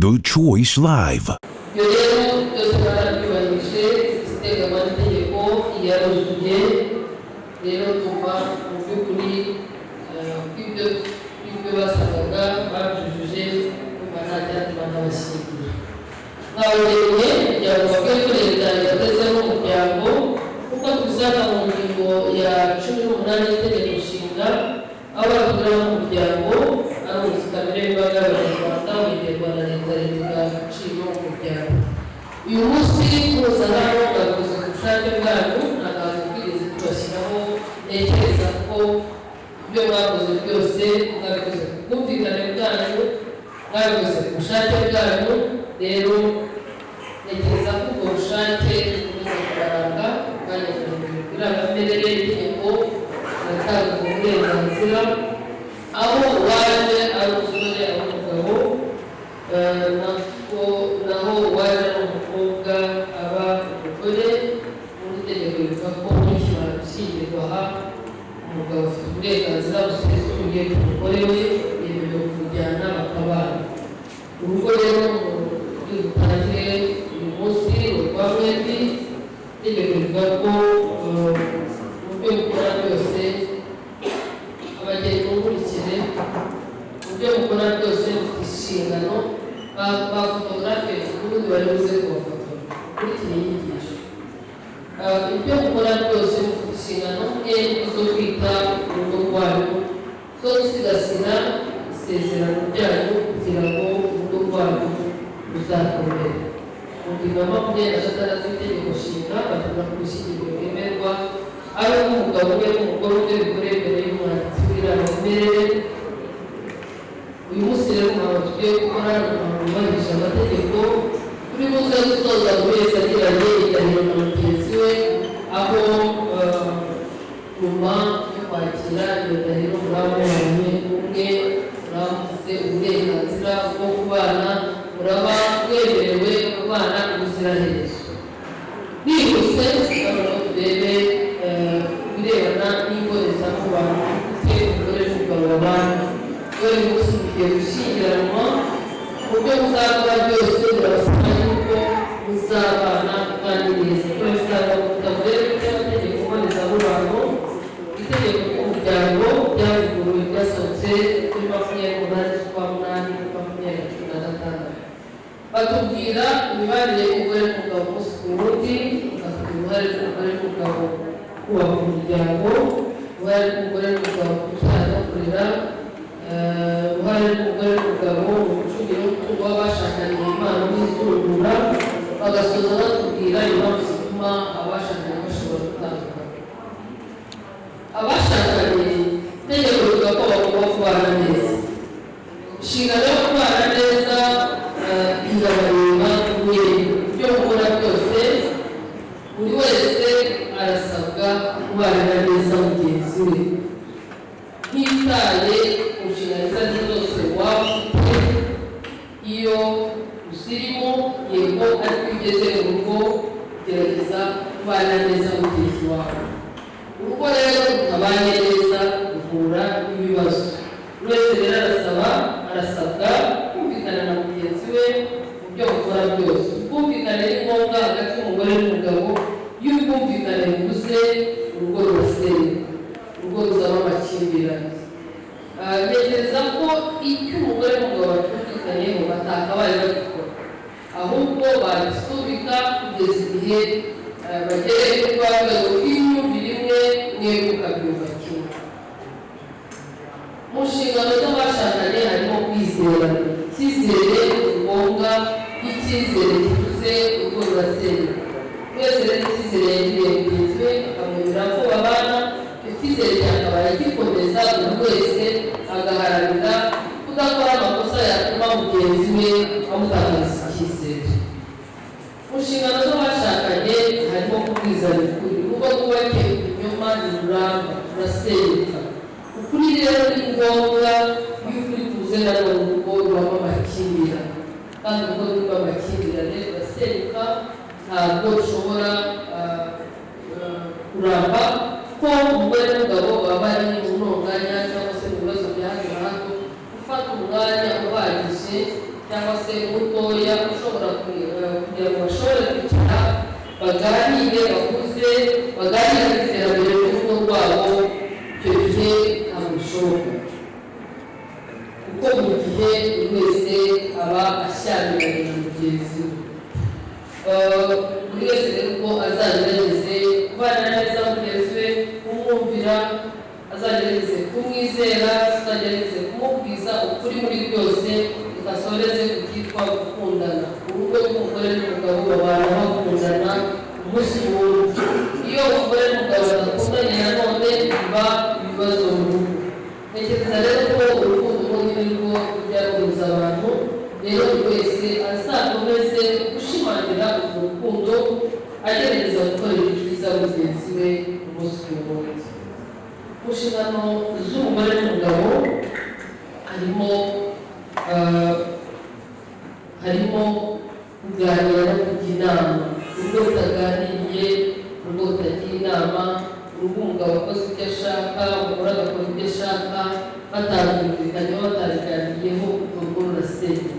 The Choice Live. Iyo rero byose barabyubahirije isitega amategeko yaruzuye rero tuva mu by'ukuri kw'ibyo basabaga babyujuje kumva nta cyatuma n'abashyingira mwawurebye kugira ngo bakore ko leta yatezeho umuryango kuko tuzana mu ngingo ya 18 y'itegeko nshinga aho batugiraho umuryango ari umuzikamire w'imbaga y'abanyarwanda witerwa na leta igaciro umuryango. Uyu munsi mpuzamahanga bwakoze ku bushake bwanyu ntabwo twigeze tubashyiraho ntekereza ko ibyo mwakoze byose mwabikoze ku bwumvikane bwanyu mwabikoze ku bushake bwanyu rero ntekereza ko ubwo bushake bukomeza kubaranga kandi irangamimerere y'itegeko natanga uburenganzira aho waje ari umusore ari umugabo naho waje ari umukobwa aba umugore muri itegeko rivuga ko nk'ikimara gushyingirwa aha umugabo afite uburenganzira busesuye ku mugore we yemerewe kujyana bakabana. Urugo rero muri rutangire uyu munsi rwa mwembi itegeko rivuga ko mu byo mukora byose abageni bungurikire mu byo mukora byose mufite inshingano ba fotogarafe ubundi bari buze kubafotora ukurikire inyigisho. Ibyo mukora byose mufite inshingano nke zo kwita ku rugo rwanyu zo gusigasira isezerano ryanyu kugira ngo urugo rwanyu ruzakomere. Mu ngingo ya 26 y'itegeko nshinga bavuga ko gushyingirwa bwemerwa ari umugabo umwe n'umugore umwe bikore imbere y'umwanditsi w'irangamimerere. Uyu munsi rero ntabwo tugiye gukora kubahiriza amategeko kuri buze gutoza buri wese agiranye iganiro na mugenzi we aho nyuma yo kwakira iyo ganiro murabonye umwe muramuze uburenganzira bwo kubana muraba mwemerewe kubana ubuziraherezo. Nihuse noneho turebe ibirebana n'imbonezamubano ufite umugore n'umugabo babana. Dore munsi mugiye gushyingiranwa mu byo muzakora byose birabasaba yuko muzabana kandi neza. Kuko bisaba kutavuye by'amategeko mbonezamubano itegeko ry'umuryango ryavuguruwe ryasohotse kuri 28/8/2016 batubwira imibanire y'umugore n'umugabo umunsi ku wundi bafite uruhare rw'umugore n'umugabo kubaka umuryango uruhare rw'umugore n'umugabo kubyara no kurera uruhare rw'umugore n'umugabo mu gucungira umutungo w'abashakaniye impano n'izurugura bagasoza batubwira impamvu zituma abashakanye bashobora gutandukana. Abashakanye itegeko rivuga ko bagomba kubana neza. Inshingano yo kubana neza irabareba ibyo mukora byose buri wese arasabwa kubana neza mugenzi we ntitaye ku nshingano izo ari zo zose waba ufite. Iyo usirimo yego ariko ugeze mu rugo gerageza kubana neza mugenzi wawe. Urugo rero rutabanye neza ruhura n'ibibazo. Buri wese rero arasabwa kumvikana na mugenzi we mu byo bakora byose. Ubwumvikane ni ngombwa hagati y'umugore n'umugabo. Iyo ubwumvikane bubuze urugo rurasenyuka, urugo ruzaba amakimbirane. Ntekereza ko icyo umugore n'umugabo batumvikanyeho batakabaye bagikora, ahubwo babisubika kugeza igihe bagereye ku rwego rw'imyumvire imwe mwebwe ukabyumva kimwe. Mu nshingano z'abashakanye harimo kwizerana. Icyizere ni ngombwa, icyizere kivuze urugo rurasenyuka. Wese rero icyizere yagiriye mugenzi we akamwemerera ko babana, icyo cyizere cyakabaye gikomeza buri wese agaharanira kudakora amakosa yatuma mugenzi we amutakaza icyizere. Mu nshingano z'abashakanye harimo kubwizanya ukuri. Urugo rwubakiye ku binyoma ntiruramba, rurasenyuka. Ukuri rero ni ngombwa, iyo ukuri kubuze nanone urugo rubamo amakimbirane, kandi urugo rurimo amakimbirane rurasenyuka, ntabwo rushobora kuramba ko umugore n'umugabo baba bari mu ntonganya cyangwa se mu bibazo bya hato na hato. Gufata umwanya uhagije cyangwa se mutoya ushobora kugira ngo bashobore kwicara baganire bakuze baganire ku iterambere ry'urugo rwabo, icyo gihe ntabwo bishoboka kuko mu gihe buri wese aba ashyamiranye na mugenzi we. Buri wese rero ko azagerageze kubana neza mugenzi we, kumwumvira, azagerageze kumwizera, azagerageze kumubwiza ukuri muri byose, bigasoreze ku cyitwa gukundana. Urugo rw'umugore n'umugabo babana bakundana umunsi w'urugo. Iyo umugore n'umugabo badakundanye nanone biba ibibazo mu rugo. Ntekereza rero ko urukundo n'urugo rujya ruhuza abantu, rero buri wese azakomeze gushimangira urwo rukundo, agerageza gukorera ibyiza mugenzi we umunsi w'umunsi. Mu nshingano z'umugore n'umugabo harimo kuganira no kujya inama. Urugo rutaganiriye, urugo rutagira inama, urugo umugabo akoze ibyo ashaka, umugore agakora ibyo ashaka, batarumvikanye batariganiriyeho, urwo rurasenya.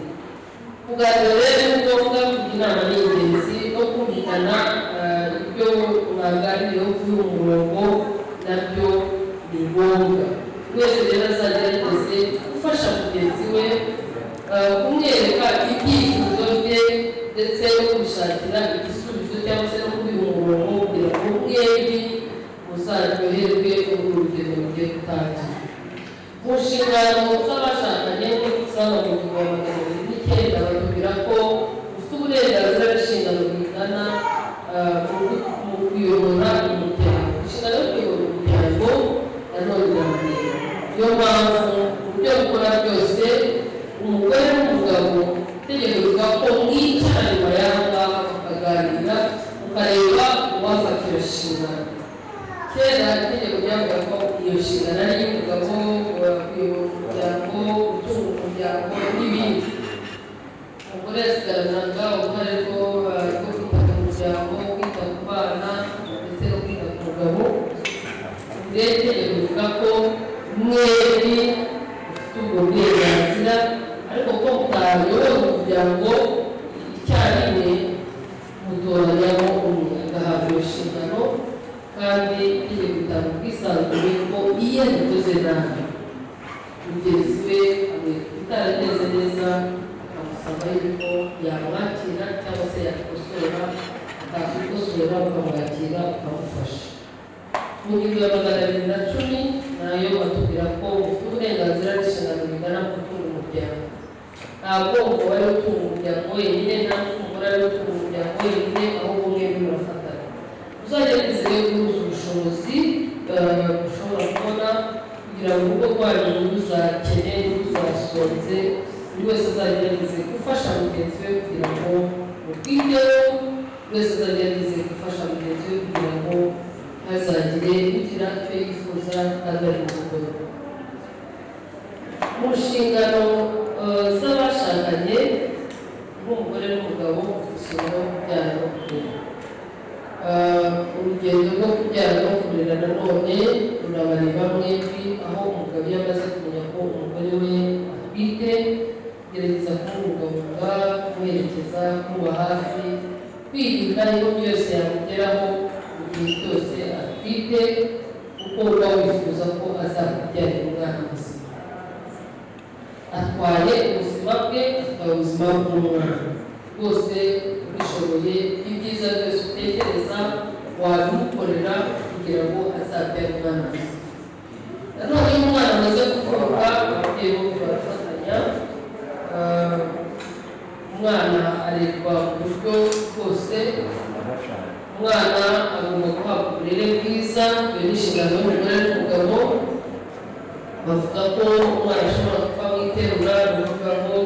Kuganira rero ni ngombwa, kujya inama ni ingenzi, no kumvikana ibyo mwaganiriyeho kuri uwo murongo nabyo ni ngombwa. Wese rero azagerageze gufasha mugenzi we, kumwereka ibyifuzo bye ndetse no kubishakira igisubizo cyangwa se no kubiha umurongo kugira ngo mwembi muzaryoherwe muri uru rugendo rugiye gutangira. Mu nshingano z'abashakanye no gusanga mu gihumbi magana abiri n'icyenda batubwira ko ufite uburenganzira n'inshingano bingana mu kuyobora umuryango. Inshingano yo kuyobora umuryango nanone iramureba. Niyo mpamvu mu byo gukora byose umugore n'umugabo itegeko rivuga ko mwicara nyuma y'aho ngaho mukaganira mukareba uwafata iyo nshingano. Kera itegeko ryavuga ko iyo nshingano ari iy'umugabo, kuyobora umuryango, gutunga umuryango n'ibindi. Umugore yasigaranaga uruhare rwo kwita ku muryango, kwita ku bana ndetse no kwita ku mugabo. Rero itegeko rivuga ko mwembi ufite ubwo burenganzira, ariko ko mutayobora umuryango icyarimwe, mutoranyamo umwe agahabwa iyo nshingano. Kandi itegeko ritanga ubwisanzure ko iyo abikoze nabi mugenzi we bitarageze neza akamusaba yuko yamwakira cyangwa se yakosora, atakikosora ukamwakira ukamufasha. Mu ngingo ya 210 nayo batubwira ko ufite uburenganzira n'inshingano bingana ku gutunga umuryango. Ntabwo umugore ari utunga umuryango wenyine, ntabwo umugore ari utunga umuryango wenyine, ahubwo mwembi murafatanya. Uzagerageze rero guhuza ubushobozi ushobora kubona kugira ngo urugo rwanyu ntuzakene ntuzasonze. Buri wese azagerageze gufasha mugenzi we kugira ngo mubwiteho, buri wese azagerageze gufasha mugenzi we kugira ngo ntazagire ugira icyo yifuza kandi ari mu rugo. Mu nshingano z'abashakanye nk'umugore n'umugabo, inshingano yo kubyara no kurera. Urugendo rwo kubyara no kurera nanone rurabareba mwembi, aho umugabo iyo amaze kumenya ko umugore we atwite, gerageza kumubungabunga, kumuherekeza, kumuba hafi, kwirinda iyo byose yamugeraho mu gihe cyose atwite, kuko uba wifuza ko azakubyarira umwana muzima. Atwaye ubuzima bwe, atwaye ubuzima bw'umwana. Rwose ubishoboye ibyiza byose utekereza wabimukorera kugira ngo azabyare umwana muzima. Nanone iyo umwana amaze kuvuka, ababyeyi bombi barafatanya. Umwana arerwa mu buryo bwose, umwana agomba guhabwa uburere bwiza. Iyo ni inshingano y'umugore n'umugabo. Bavuga ko umwana ashobora kuba mu iterura, bavuga ngo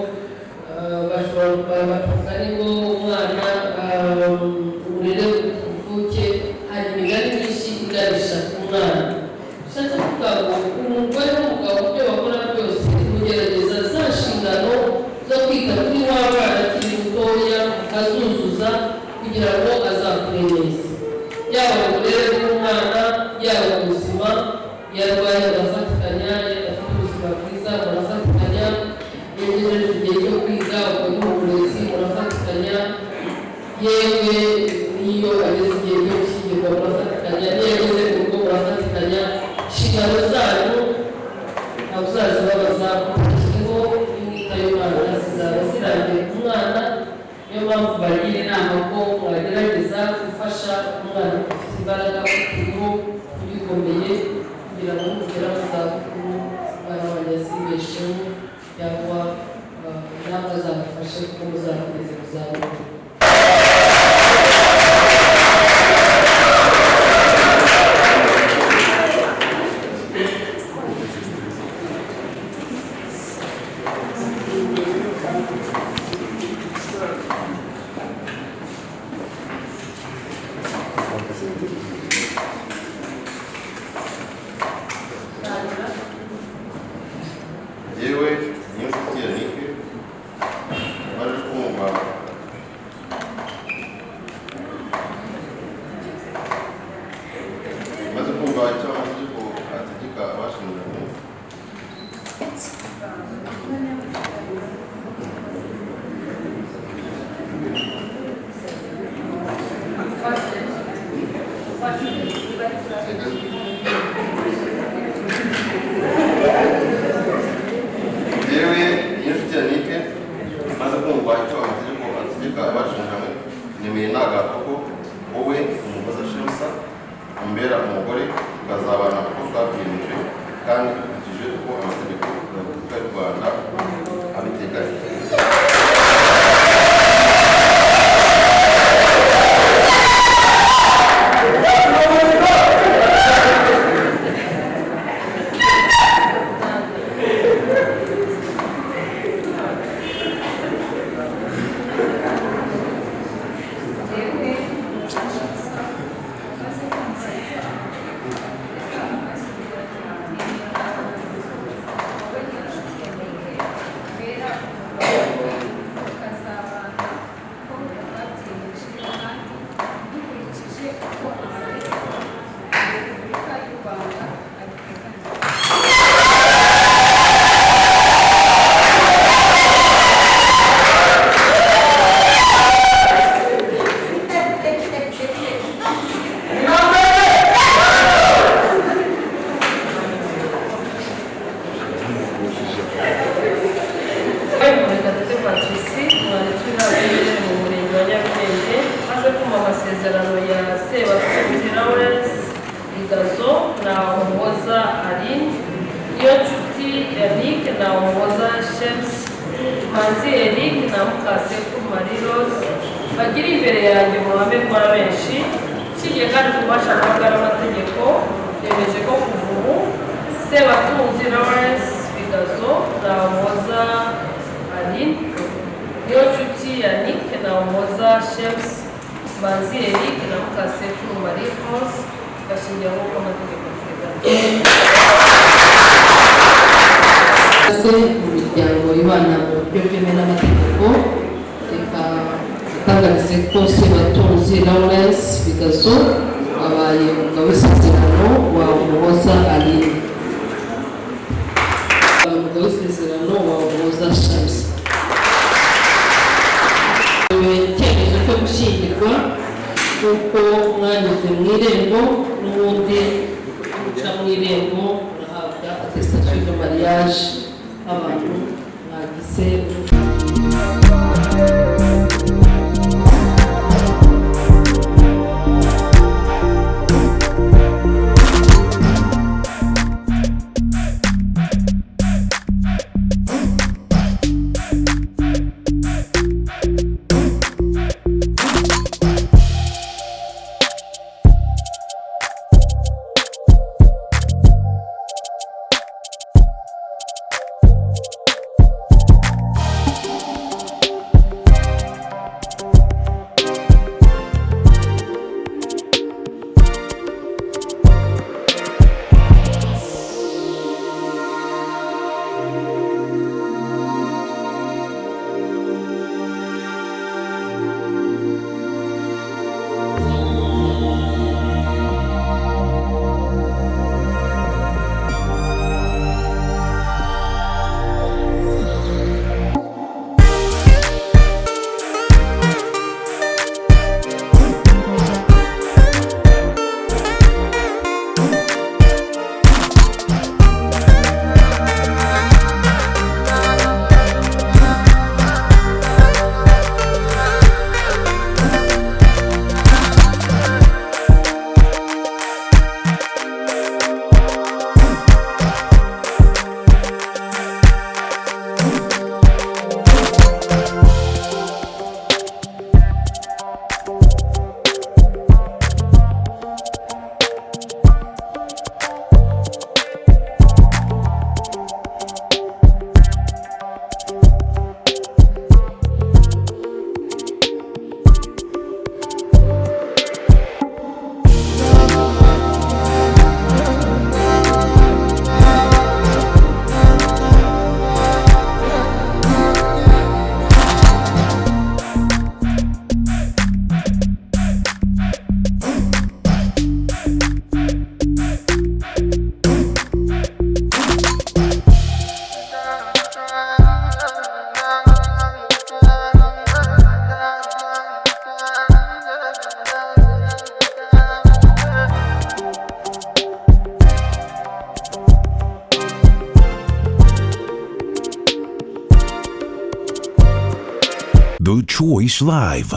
bashobora ngo umwana uburere buvuke. Hari imigani myinshi iganisha ku mwana. Bishatse kuvuga ngo umugore n'umugabo ibyo bakora byose kugerageza za nshingano zo kwita kuri wa mwana akiri mutoya azuzuza kugira ngo azakure neza, yaba uburere bw'umwana, yaba ubuzima. Iyo arwaye barafatikanya, iyo adafite ubuzima bwiza barafatikanya, iyo agejeje igihe cyo kwiga yewe niyo ageze igihe cyo gushyingirwa murafatikanya, niyo ageze mu rugo murafatikanya, inshingano zanyu ntabwo uzazibabaza kuko imwita y'umwana zizaba zirangiye ku mwana. Niyo mpamvu bagira inama ko mwagerageza gufasha umwana ufite imbaraga uriho ugikomeye kugira ngo mugera mu zabukuru umwana wanjye azibesheho cyangwa inama azamufashe kuko muzakomeza kuzabukuru. yewe niyo nshuti ya Nick baje kumva maze kumva icyo amategeko ategeka abashinganye yewe iyo nshuti ya Nick maze kumva icyo amategeko ategeka abashinganye nemeye nagato ko wowe umugozi Shemusa umbera umugore ukazabana kuko twabwiyemeje kandi dukurikije uko amategeko ya Repubulika y'u Rwanda abiteganya. amasezerano ya Sebatunzi Lawrence Igazo na Umuhoza Aline, iyo nshuti Yannick na Umuhoza Shems, Manzi Eric na Mukaseku Marie Rose bagira imbere yanjye mu ruhame rwa benshi, kigiye kandi kubasha guhagara amategeko yemeje ko kuva ubu Sebatunzi Lawrence Igazo na Umuhoza Aline, iyo nshuti Yannick na Umuhoza Shems, Manzi Eric na Mukaseku Marie Rose bashingiye nk'uko amategeko ateganya. Mu miryango ibana mu buryo bwemewe n'amategeko, reka itangarise ko Sebatunzi Lawrence Bigazo abaye umugabo w'isezerano wa Umuhoza Aline, umugabo w'isezerano wa Umuhoza Shems. Icyemezo cyo gushyingirwa kuko mwanyuze mu irembo n'ubundi muca mu irembo murahabwa attestation de mariage abantu mwagize. The Choice Live.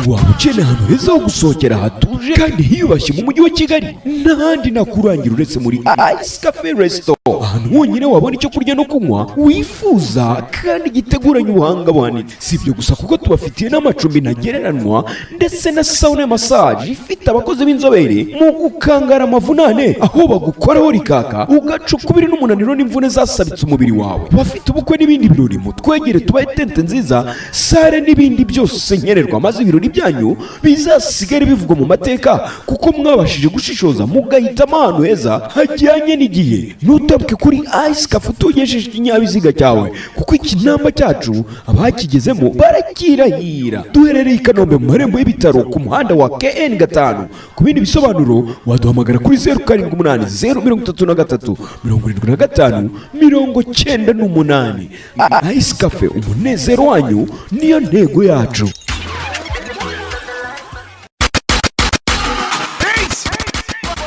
waba ukeneye ahantu heza ho gusohokera hatuje kandi hiyubashye mu mujyi wa Kigali n'ahandi nakurangira uretse muri Ice Cafe Resto, ahantu honyine wabona icyo kurya no kunywa wifuza kandi giteguranye ubuhanga buhanitse. Si ibyo gusa kuko tubafitiye n'amacumbi ntagereranywa ndetse na sauna massage ifite abakozi b'inzobere mu gukangara amavunane, aho bagukoraho rikaka ugaca ukubiri n'umunaniro n'imvune zasabitse umubiri wawe. Bafite ubukwe n'ibindi birori, mutwegere tubahe tente nziza, sare n'ibindi byose nkenerwa, maze ibirori byanyu bizasigare bivugwa mu mateka kuko mwabashije gushishoza mugahitamo ahantu heza hajyanye n'igihe. Nutabuke kuri Ice Cafe utugejeje ikinyabiziga cyawe kuko ikinamba cyacu abakigezemo barakirahira. Duherereye i Kanombe mu marembo y'ibitaro ku muhanda wa KN 5. Ku bindi bisobanuro waduhamagara kuri 078 033 75 98. Ice Cafe, umunezero wanyu niyo ntego yacu.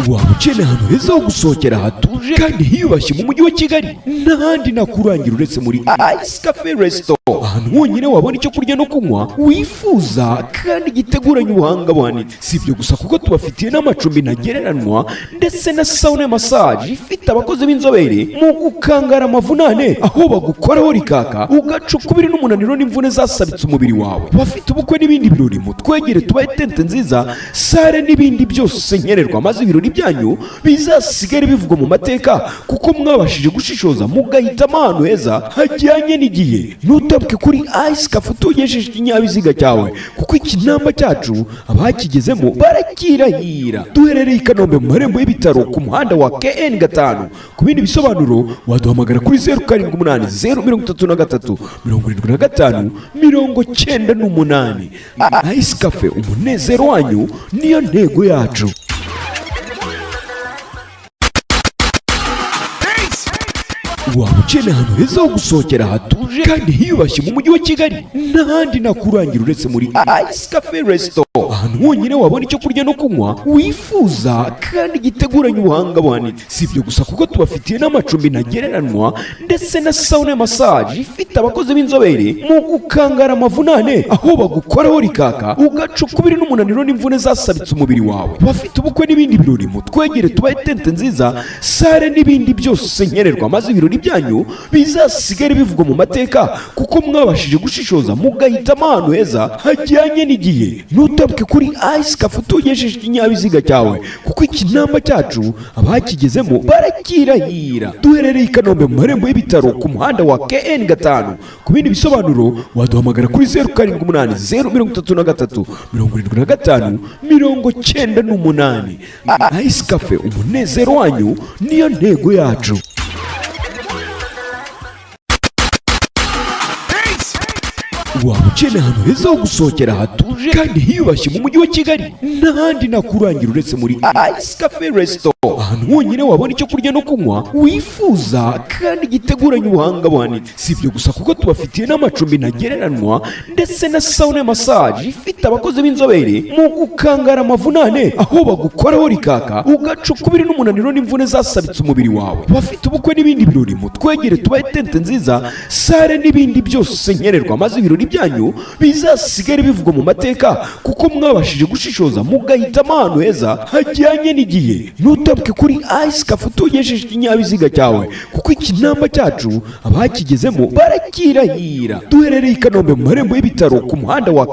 waba ukeneye ahantu heza ho gusohokera hatuje kandi hiyubashye mu mujyi wa Kigali n'ahandi nakurangira uretse muri Ice Cafe Resto, ahantu honyine wabona icyo kurya no kunywa wifuza kandi giteguranye ubuhanga buhanitse. Si ibyo gusa kuko tubafitiye n'amacumbi ntagereranywa ndetse na sauna massage ifite abakozi b'inzobere mu gukangara amavunane, aho bagukoraho rikaka ugaca ukubiri n'umunaniro n'imvune zasabitse umubiri wawe. Bafite ubukwe n'ibindi birori, mutwegere tubahe tente nziza, sare n'ibindi byose nkenerwa, maze ibirori byanyu bizasigare bivugwa mu mateka kuko mwabashije gushishoza mugahitamo ahantu heza hajyanye n'igihe. Nutabuke kuri Ice Cafe utugejeje ikinyabiziga cyawe kuko ikinamba cyacu abakigezemo barakirahira. Duherereye i Kanombe mu marembo y'ibitaro ku muhanda wa KN 5. Ku bindi bisobanuro waduhamagara kuri 078 033 75 98. Ice Cafe, umunezero wanyu niyo ntego yacu. waba ukeneye ahantu heza ho gusohokera hatuje kandi hiyubashye mu mujyi wa Kigali n'ahandi nakurangira uretse muri Ice Cafe Resto, ahantu honyine wabona icyo kurya no kunywa wifuza kandi giteguranye ubuhanga buhanitse. Si ibyo gusa kuko tubafitiye n'amacumbi ntagereranywa ndetse na sauna massage ifite abakozi b'inzobere mu gukangara amavunane, aho bagukoraho rikaka ugaca ukubiri n'umunaniro n'imvune zasabitse umubiri wawe. Bafite ubukwe n'ibindi birori, mutwegere tubahe tente nziza, sare n'ibindi byose nkenerwa, maze ibirori byanyu bizasigare bivugwa mu mateka kuko mwabashije gushishoza mugahitamo ahantu heza hajyanye n'igihe. Nutabuke kuri Ice Cafe utugejeje ikinyabiziga cyawe kuko ikinamba cyacu abakigezemo barakirahira. Duherereye i Kanombe mu marembo y'ibitaro ku muhanda wa KN 5. Ku bindi bisobanuro waduhamagara kuri 078 033 75 98. Ice Cafe, umunezero wanyu niyo ntego yacu. waba ukeneye ahantu heza ho gusohokera hatuje kandi hiyubashye mu mujyi wa Kigali n'ahandi nakurangira uretse muri Ice Cafe Resto, ahantu honyine wabona icyo kurya no kunywa wifuza kandi giteguranye ubuhanga buhanitse. Si ibyo gusa kuko tubafitiye n'amacumbi ntagereranywa ndetse na sauna massage ifite abakozi b'inzobere mu gukangara amavunane, aho bagukoraho rikaka ugaca ukubiri n'umunaniro n'imvune zasabitse umubiri wawe. Bafite ubukwe n'ibindi birori, mutwegere tubahe tente nziza, sare n'ibindi byose nkenerwa, maze ibirori byanyu bizasigare bivugwa mu mateka kuko mwabashije gushishoza mugahitamo ahantu heza hajyanye n'igihe. Nutabuke kuri Ice Cafe utugejeje ikinyabiziga cyawe kuko ikinamba cyacu abakigezemo barakirahira. Duherereye i Kanombe mu marembo y'ibitaro ku muhanda wa